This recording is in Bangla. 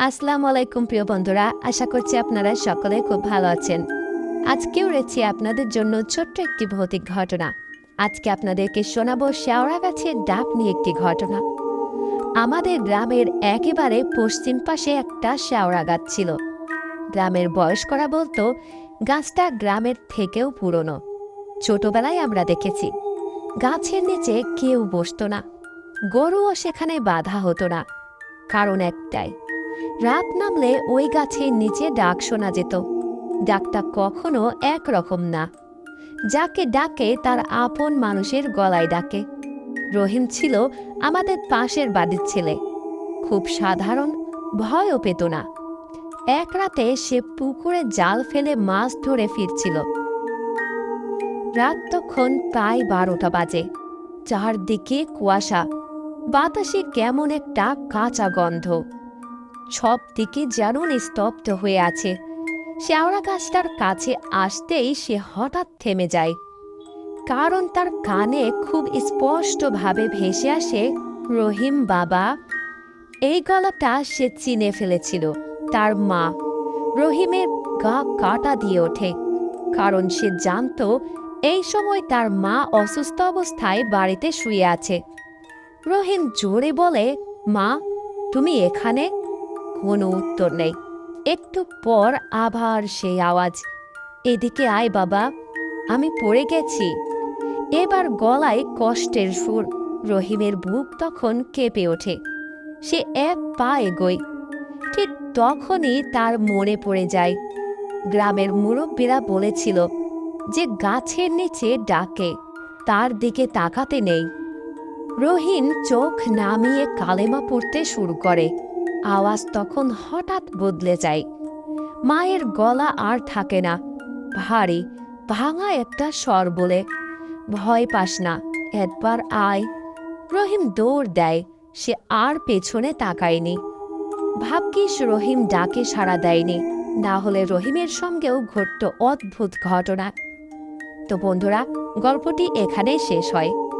আসসালামু আলাইকুম প্রিয় বন্ধুরা, আশা করছি আপনারা সকলে খুব ভালো আছেন। আজকেও রয়েছে আপনাদের জন্য ছোট্ট একটি ভৌতিক ঘটনা। আজকে আপনাদেরকে শোনাবো শেওড়া গাছের ডাক নিয়ে একটি ঘটনা। আমাদের গ্রামের একেবারে পশ্চিম পাশে একটা শেওড়া গাছ ছিল। গ্রামের বয়স্করা বলতো গাছটা গ্রামের থেকেও পুরনো। ছোটবেলায় আমরা দেখেছি গাছের নিচে কেউ বসতো না, গরুও সেখানে বাধা হতো না। কারণ একটাই, রাত নামলে ওই গাছের নিচে ডাক শোনা যেত। ডাকটা কখনো একরকম না, যাকে ডাকে তার আপন মানুষের গলায় ডাকে। রহিম ছিল আমাদের পাশের বাড়ির ছেলে, খুব সাধারণ, ভয়ও পেত না। এক রাতে সে পুকুরে জাল ফেলে মাছ ধরে ফিরছিল। রাত তখন প্রায় 12টা বাজে। চারদিকে কুয়াশা, বাতাসে কেমন একটা কাঁচা গন্ধ, সব দিকে যেন নিস্তব্ধ হয়ে আছে। শেওড়া গাছটার কাছে আসতেই সে হঠাৎ থেমে যায়, কারণ তার কানে খুব স্পষ্টভাবে ভেসে আসে, রহিম বাবা। এই গলাটা সে চিনে ফেলেছিল, তার মা। রহিমের গা কাটা দিয়ে ওঠে, কারণ সে জানত এই সময় তার মা অসুস্থ অবস্থায় বাড়িতে শুয়ে আছে। রহিম জোরে বলে, মা, তুমি এখানে? কোনো উত্তর নেই। একটু পর আবার সেই আওয়াজ, এদিকে আয় বাবা, আমি পড়ে গেছি। এবার গলায় কষ্টের সুর। রহিমের বুক তখন কেঁপে ওঠে। সে এক পা এগোয়। ঠিক তখনই তার মনে পড়ে যায়, গ্রামের মুরব্বীরা বলেছিল যে গাছের নিচে ডাকে, তার দিকে তাকাতে নেই। রহিম চোখ নামিয়ে কালেমা পড়তে শুরু করে। আওয়াজ তখন হঠাৎ বদলে যায়। মায়ের গলা আর থাকে না, ভারী ভাঙা একটা স্বর বলে, ভয় পাস না, একবার আয়। রহিম দৌড় দেয়। সে আর পেছনে তাকায়নি। ভাগ্যিস রহিম ডাকে সাড়া দেয়নি, না হলে রহিমের সঙ্গেও ঘটত অদ্ভুত ঘটনা। তো বন্ধুরা, গল্পটি এখানেই শেষ হয়।